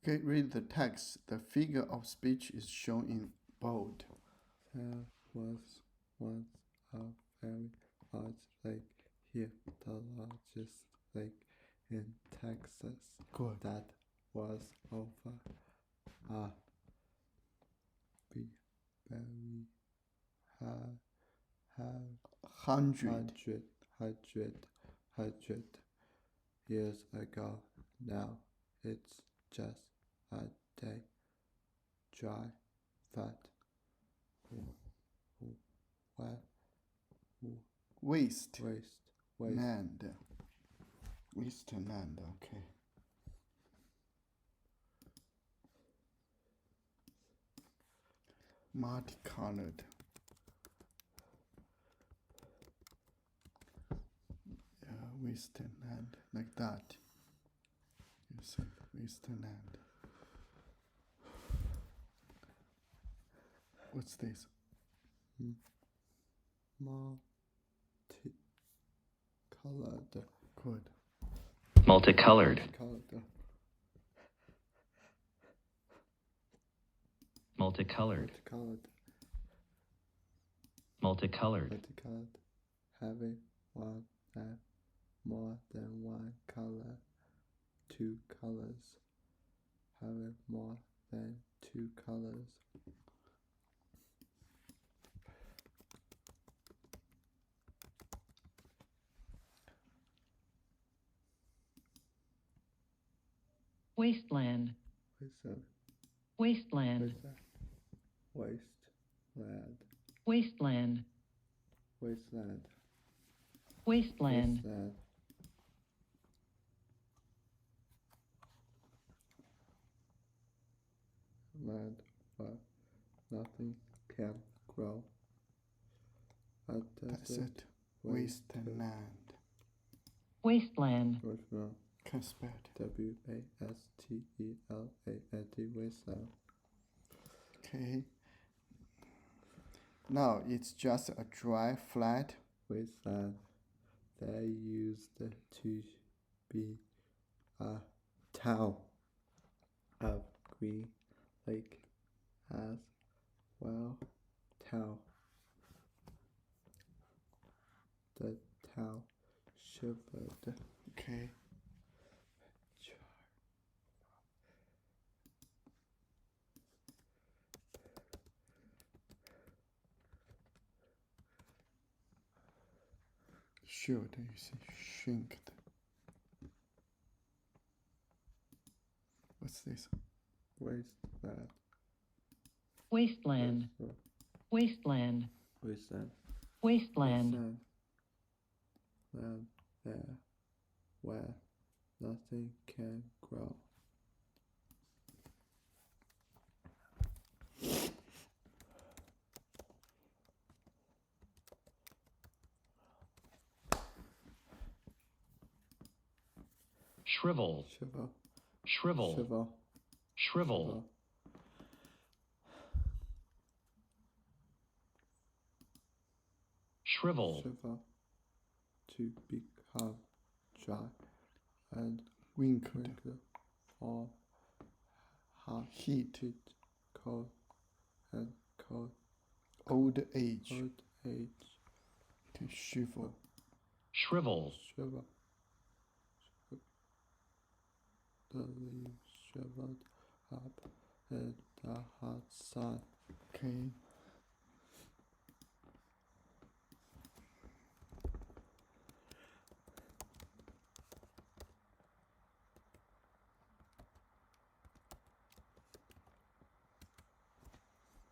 Okay, read the text. The figure of speech is shown in bold. There was once a very large lake here, the largest lake in Texas. Good. That was over a very hundred years ago. Now it's just a day. Dry, fat, Waste. waste. Land. Wasteland, okay. Multicolored. Wasteland, like that. You see, wasteland. What's this? Multicolored. Good. Multicolored. Multicolored. Multicolored. Having one and more than one color. Two colors. Having more than two colors. Wasteland. Wasteland. Wasteland. Wasteland. Land where nothing can grow. That's it. Wasteland. Wasteland. Can spell it. W-A-S-T-E-L-A-N-D. Wasteland. Okay. Now it's just a dry, flat wasteland. They used to be a town of Green Lake as well. The town shivered. Okay. Shivered, you see, shrinked. What's this? Wasteland. Wasteland. Wasteland. Wasteland. Land there where nothing can grow. Shrivel. Shrivel. Shrivel. Shrivel. To become dry and Wrinkled. Or Heated. Cold. Old age. Okay, shrivel. Shrivel. The leaves shriveled up in the hot sun. Okay.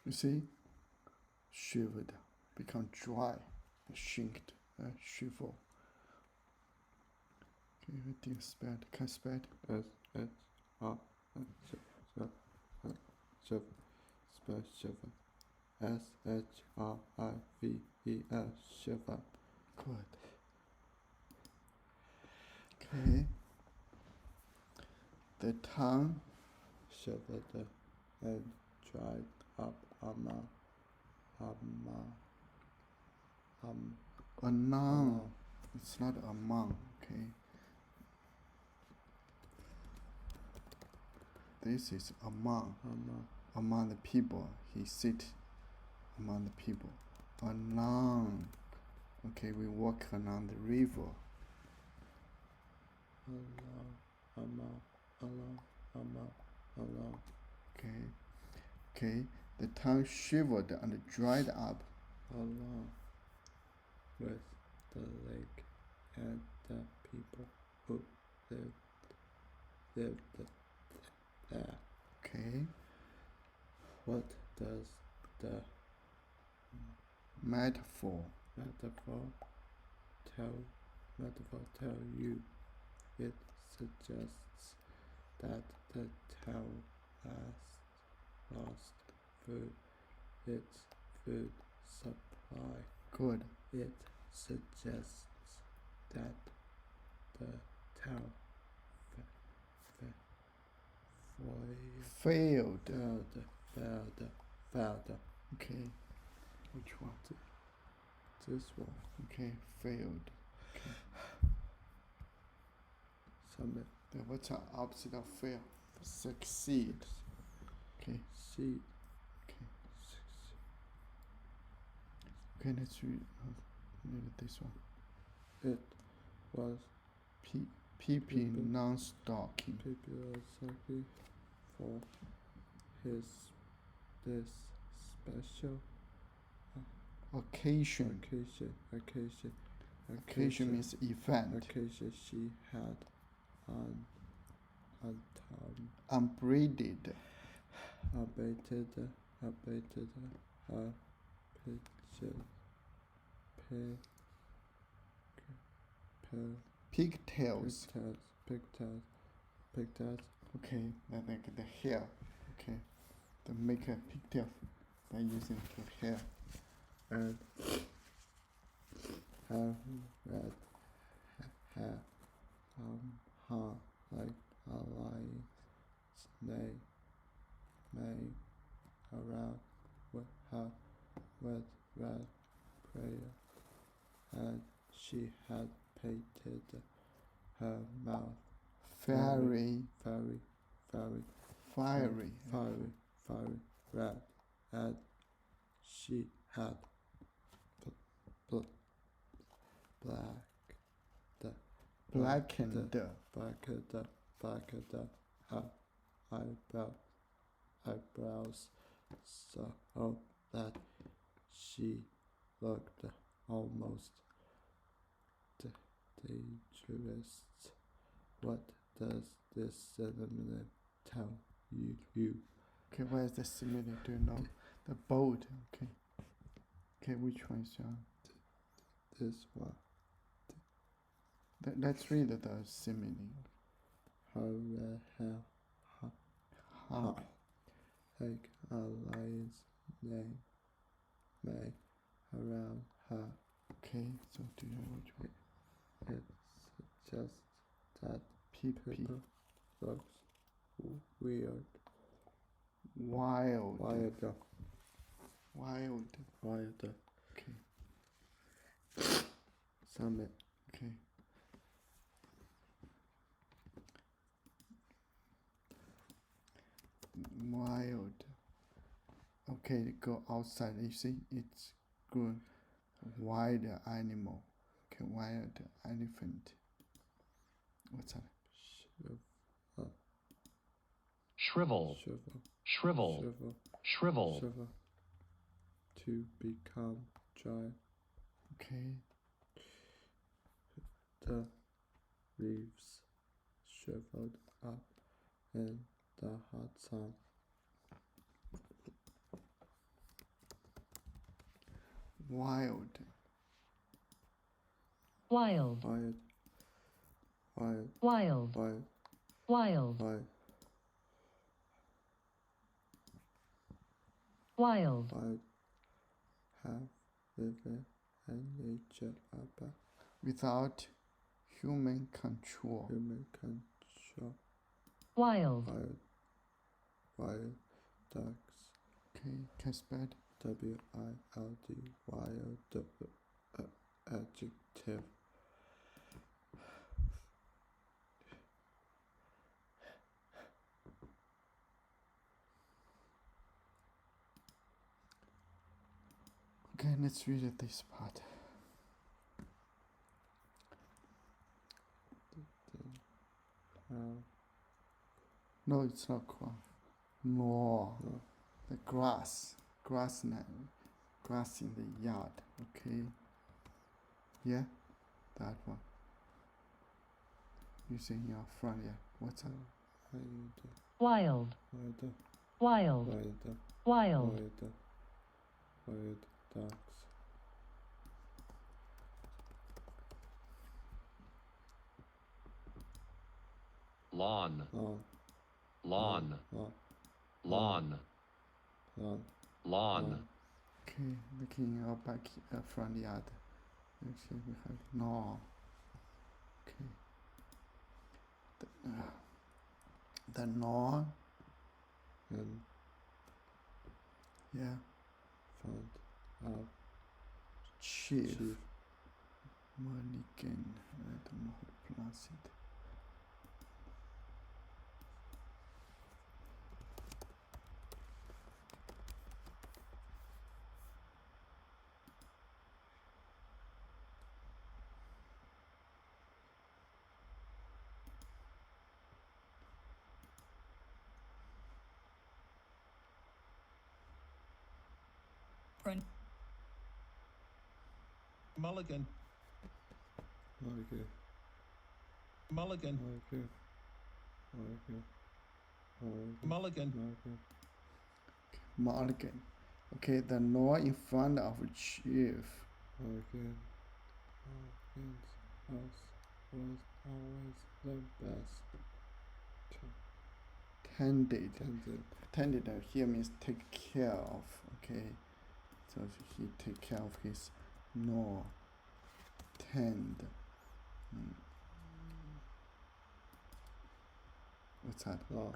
You see, shivered, become dry, shrinked, shrivel. Okay, what do you spell? Can I spell it? Shiver. S-H-R-I-V-E-L. Shiver. Good. Okay. The tongue shivered and dried up a noun. It's not among, okay. This is among. among, Among the people. He sit among the people. Along. Okay, we walk along the river. along, Okay. Okay. The tongue shivered and dried up. along with the lake and the people who lived there. Okay. What does the Metaphor. metaphor tell you? It suggests that the town lost its food supply. Good. It suggests that the town Failed. failed. Okay. Which one? This one. Okay. Failed. Submit. What's the opposite of fail? Succeed. Okay. Seed. Okay. Okay. Let's read this one. It was Peeping non-stalking. Exactly for this special Occasion. Occasion means event. Occasion she had on Unbraided. abated her Pigtails. pigtails. Okay, like the hair. Okay, to make a pigtail by using the hair. And her red hair like a lion's mane around with her with red prayer, and she had painted her mouth Fiery red, and she had blackened her eyebrows so that she looked almost dangerous. What does this sentiment tell you? Okay, where's the simile? Do you know? The boat. Okay. Okay, which one is This one. Let's read the simile. Her How? like a lion's mane around her. Okay, so do you know which one? It suggests that People looks weird. Wild. Wilder. Okay. Summit. Okay. Wild. Okay, go outside. You see, it's good. Wild animal. Okay, wild elephant. What's that? Shrivel. Shrivel. Shrivel. To become dry. Okay. The leaves shriveled up in the hot sun. Wild. Wild. Wild. Wild. Wild. Wild. Have living and nature about Without human control. Wild. Wild ducks. Okay, can spell it? WILD. Wild. Adjective. Okay, let's read this part. No, it's not crown. No. The grass in the yard. Okay. Yeah, that one. You see in your front. Yeah. What's that? Wild. Wild. Wild. Wild ducks. Lawn. Lawn. Lawn. Lawn. Lawn. Lawn. Lawn. Okay, looking in your back front yard. Actually, we have no. Okay. The lawn. And Yeah. front of Chief. chief. Mulligan. I don't know how to pronounce it. Mulligan. Okay. Mulligan. Okay. Okay. Okay. Mulligan. Okay. Mulligan. Okay, the lawn in front of chief. Morgan's house was always the best. Tended. Tended. Tended here means take care of. Okay, so he take care of his lawn. Tend. What's that? Lawn.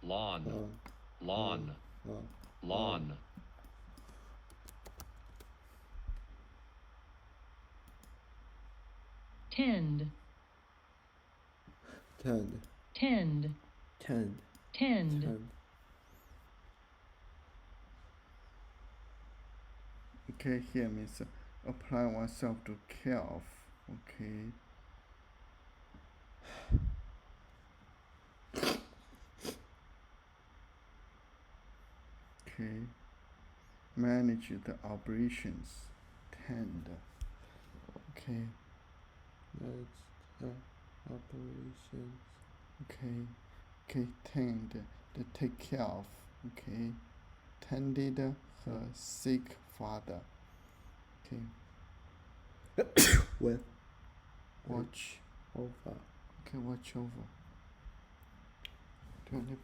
Lawn. Lawn. Lawn. Lawn. Lawn. Tend. Tend. Tend. Tend. Tend. Tend. Okay, here means apply oneself to care of. Okay. Okay. Manage the operations. Tend. Okay. Manage the operations. Okay. Okay. Tend. To take care of. Okay. Tended her sick father. Okay. With Watch. over. Okay. Watch over. Turn it.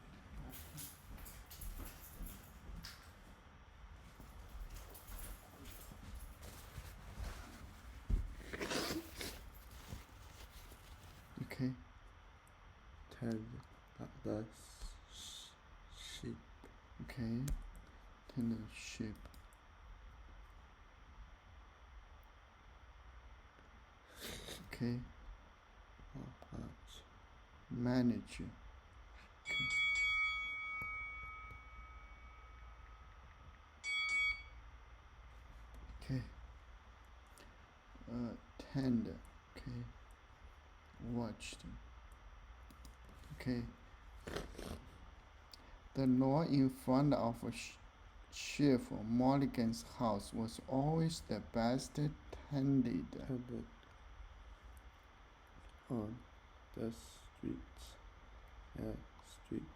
Okay. Tend the sheep. Okay. Tend the sheep. Okay. Manage. Okay. Tend. Okay. Watched. Okay. The lawn in front of Chef Mulligan's house was always the best tended. Tended on the street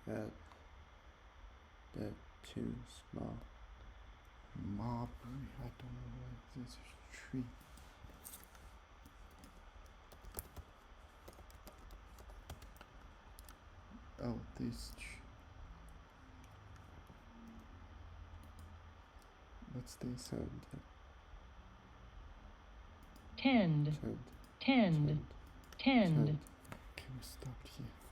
at the too small. Marbury, I don't know what this tree. Oh, this tree. What's this? Tend. Tend. Tend. Tend. Can we stop here?